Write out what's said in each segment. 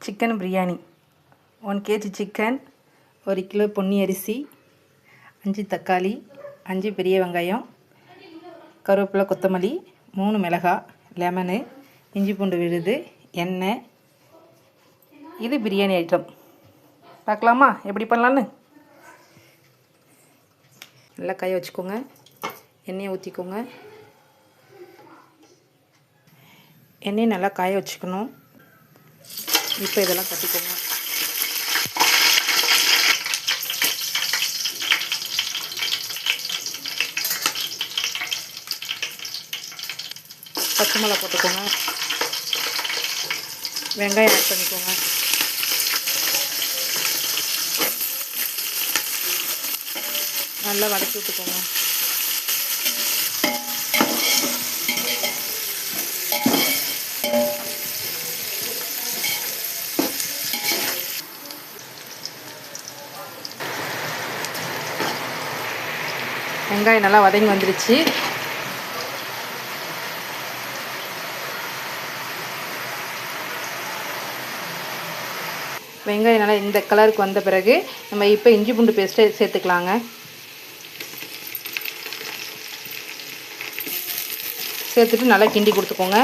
Chicken biryani 1 kg chicken, 1 kilo Ponni அரிசி, 5 தக்காளி, 5 பெரிய வெங்காயம், கருவேப்பிலை, கொத்தமல்லி, 3 மிளகாய், லெமனு, இஞ்சி பூண்டு விழுது, எண்ணெய். இது பிரியாணி ஐட்டம். பார்க்கலாமா எப்படி பண்ணலான்னு? நல்லா காய வச்சுக்கோங்க. எண்ணெயை ஊற்றிக்கோங்க. எண்ணெயை நல்லா காய வச்சுக்கணும். இப்போ இதெல்லாம் கட்டிக்கோங்க. பச்சை மிளகா போட்டுக்கோங்க. வெங்காயம் ஆட் பண்ணிக்கோங்க. நல்லா வதக்கி விட்டுக்கோங்க. வெங்காயம் நல்லா வதங்கி வந்துருச்சு. வெங்காயம் நல்லா இந்த கலருக்கு வந்த பிறகு நம்ம இப்போ இஞ்சி பூண்டு பேஸ்ட்டை சேர்த்துக்கலாங்க. சேர்த்துட்டு நல்லா கிண்டி கொடுத்துக்கோங்க.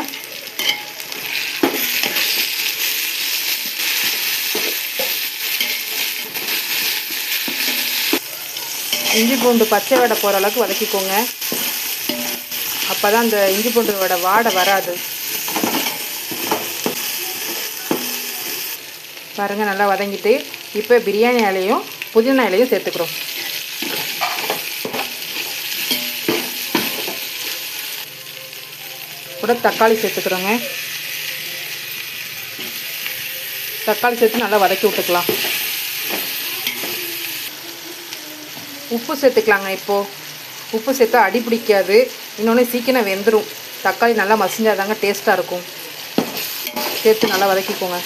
இஞ்சி பூண்டு பச்சை வடை போகிற அளவுக்கு வதக்கிக்கோங்க. அப்போ தான் அந்த இஞ்சி பூண்டோட வாடை வராது. பாருங்கள், நல்லா வதங்கிட்டு இப்போ பிரியாணி இலையும் புதினா இலையும் சேர்த்துக்கிறோம். கூட தக்காளி சேர்த்துக்கிறோங்க. தக்காளி சேர்த்து நல்லா வதக்கி விட்டுக்கலாம். உப்பு சேர்த்துக்கலாங்க. இப்போது உப்பு சேர்த்தா அடி பிடிக்காது. இன்னொன்று சீக்கிரம் வெந்துடும். தக்காளி நல்லா மசிஞ்சாதாங்க டேஸ்ட்டாக இருக்கும். சேர்த்து நல்லா வதக்கிக்கோங்க.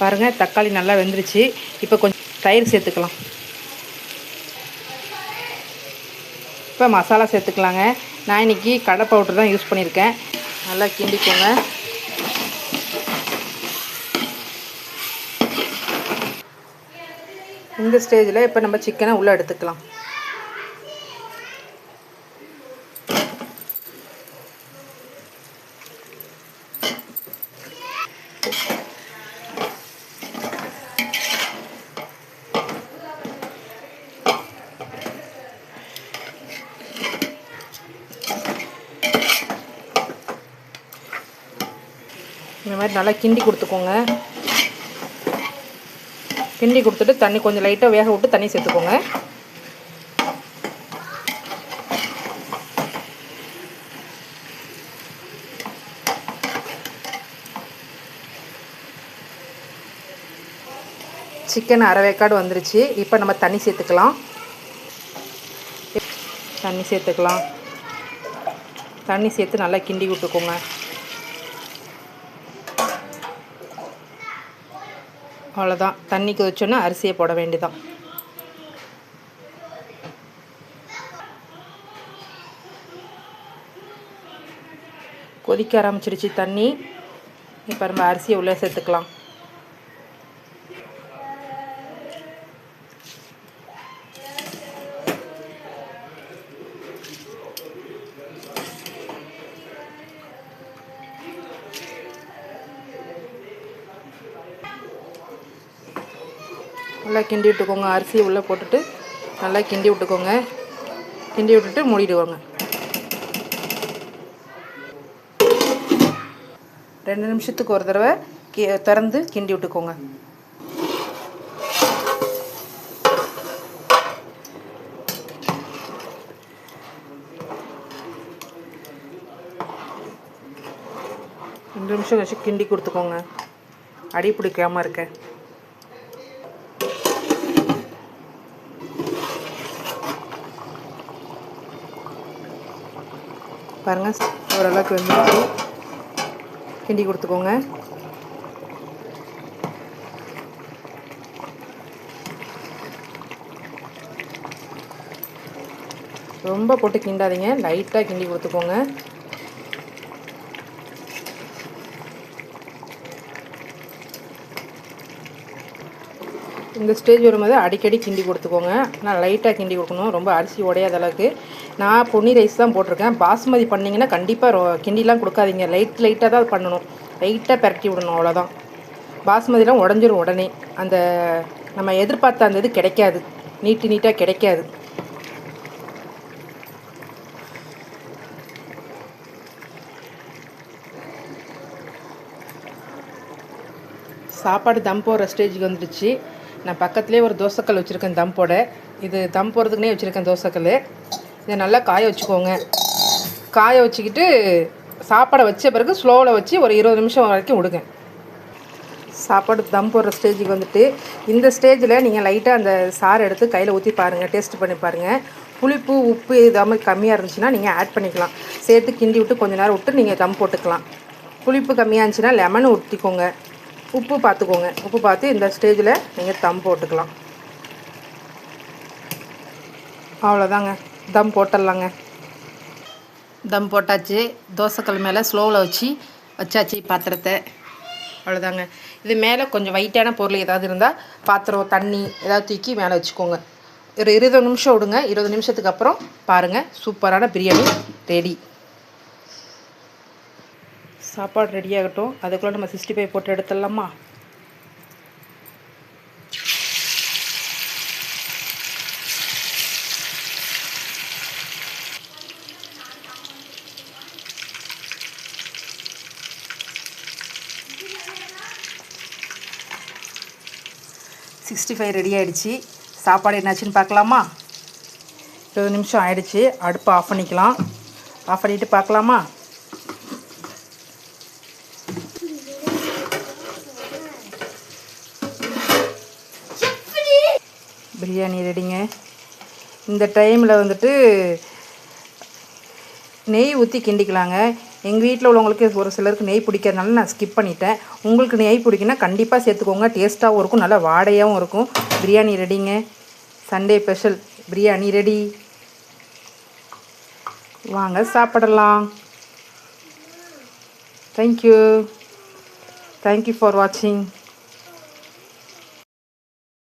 பாருங்கள், தக்காளி நல்லா வெந்துருச்சு. இப்போ கொஞ்சம் தயிர் சேர்த்துக்கலாம். இப்போ மசாலா சேர்த்துக்கலாங்க. நான் இன்றைக்கி கடலை பவுட்ரு தான் யூஸ் பண்ணியிருக்கேன். நல்லா கிண்டிக்கோங்க. இந்த ஸ்டேஜில் இப்போ நம்ம சிக்கனை உள்ளே எடுத்துக்கலாம். இந்த மாதிரி நல்லா கிண்டி கொடுத்துக்கோங்க. கிண்டி கொடுத்துட்டு தண்ணி கொஞ்சம் லைட்டாக வேக விட்டு தண்ணி சேர்த்துக்கோங்க. சிக்கன் அரை வேக்காடு வந்துருச்சு. இப்போ நம்ம தண்ணி சேர்த்துக்கலாம். தண்ணி சேர்த்து நல்லா கிண்டி விட்டுக்கோங்க. அவ்வளோதான். தண்ணி கொதிச்சோன்னா அரிசியை போட வேண்டியதான். கொதிக்க ஆரம்பிச்சிடுச்சு தண்ணி. இப்போ நம்ம அரிசியை உள்ளே சேர்த்துக்கலாம். நல்லா கிண்டி விட்டுக்கோங்க. அரிசியை உள்ளே போட்டுட்டு நல்லா கிண்டி விட்டுக்கோங்க. கிண்டி விட்டுட்டு மூடிடுவாங்க. 2 நிமிஷத்துக்கு ஒரு தடவை திறந்து கிண்டி விட்டுக்கோங்க. ரெண்டு நிமிஷம் கழிச்சு கிண்டி கொடுத்துக்கோங்க. அடி பிடிக்காமல் இருக்க. பாருங்கள், ஓரளவுக்கு வந்து கிண்டி கொடுத்துக்கோங்க. ரொம்ப போட்டு கிண்டாதீங்க, லைட்டாக கிண்டி கொடுத்துக்கோங்க. இந்த ஸ்டேஜ் வரும்போது அடிக்கடி கிண்டி கொடுத்துக்கோங்க. ஆனால் லைட்டாக கிண்டி கொடுக்கணும், ரொம்ப அரிசி உடையாத அளவுக்கு. நான் பொன்னி ரைஸ் தான் போட்டிருக்கேன். பாஸ்மதி பண்ணிங்கன்னா கண்டிப்பாக கிண்டிலாம் கொடுக்காதீங்க, லைட்டாக தான் பண்ணணும், லைட்டாக பரட்டி விடணும், அவ்வளோதான். பாஸ்மதிலாம் உடஞ்சிரும் உடனே, அந்த நம்ம எதிர்பார்த்த அந்த இது கிடைக்காது, நீட்டாக கிடைக்காது. சாப்பாடு தம் போடுற ஸ்டேஜுக்கு வந்துடுச்சு. நான் பக்கத்துலேயே ஒரு தோசைக்கல் வச்சுருக்கேன் தம் போட. இது தம் போடுறதுக்குனே வச்சுருக்கேன் தோசைக்கல். இதை நல்லா காய வச்சுக்கோங்க. காய வச்சுக்கிட்டு சாப்பாடை வச்ச பிறகு ஸ்லோவில் வச்சு ஒரு 20 நிமிஷம் வரைக்கும் விடுங்க. சாப்பாடு தம் போடுற ஸ்டேஜுக்கு வந்துட்டு இந்த ஸ்டேஜில் நீங்கள் லைட்டாக அந்த சாறு எடுத்து கையில் ஊற்றி பாருங்கள், டேஸ்ட் பண்ணி பாருங்கள். புளிப்பு உப்பு இதாமல் கம்மியாக இருந்துச்சுன்னா நீங்கள் ஆட் பண்ணிக்கலாம். சேர்த்து கிண்டி விட்டு கொஞ்சம் நேரம் விட்டு நீங்கள் தம் போட்டுக்கலாம். புளிப்பு கம்மியாக இருந்துச்சுன்னா லெமன் ஊற்றிக்கோங்க. உப்பு பார்த்துக்கோங்க, உப்பு பார்த்து இந்த ஸ்டேஜில் நீங்கள் தம் போட்டுக்கலாம். அவ்வளோதாங்க, தம் போட்டுடலாங்க. தம் போட்டாச்சு. தோசைக்கல் மேலே ஸ்லோவில் வச்சாச்சு பாத்திரத்தை. அவ்வளோதாங்க. இது மேலே கொஞ்சம் வெயிட்டான பொருள் ஏதாவது இருந்தால், பாத்திரம் தண்ணி ஏதாவது தூக்கி மேலே வச்சுக்கோங்க. ஒரு 20 நிமிஷம் விடுங்க. 20 நிமிஷத்துக்கு அப்புறம் பாருங்கள், சூப்பரான பிரியாணி ரெடி. சாப்பாடு ரெடி ஆகட்டும், அதுக்குள்ளே நம்ம 65 போட்டு எடுத்துடலாமா? ரெடி ஆகிடுச்சு. சாப்பாடு என்னாச்சுன்னு பார்க்கலாமா? 20 நிமிஷம் ஆகிடுச்சு. அடுப்பை ஆஃப் பண்ணிக்கலாம். ஆஃப் பண்ணிவிட்டு பார்க்கலாமா? பிரியாணி ரெடிங்க. இந்த டைமில் வந்துட்டு நெய் ஊற்றி கிண்டிக்கலாங்க. எங்கள் வீட்டில் உள்ளவங்களுக்கு ஒரு சிலருக்கு நெய் பிடிக்கிறதுனால நான் ஸ்கிப் பண்ணிட்டேன். உங்களுக்கு நெய் பிடிக்குன்னா கண்டிப்பாக சேர்த்துக்கோங்க. டேஸ்ட்டாகவும் இருக்கும், நல்லா வாடையாகவும் இருக்கும். பிரியாணி ரெடிங்க. Sunday special biryani ready. வாங்க சாப்பிடலாம். தேங்க்யூ ஃபார் வாட்சிங்.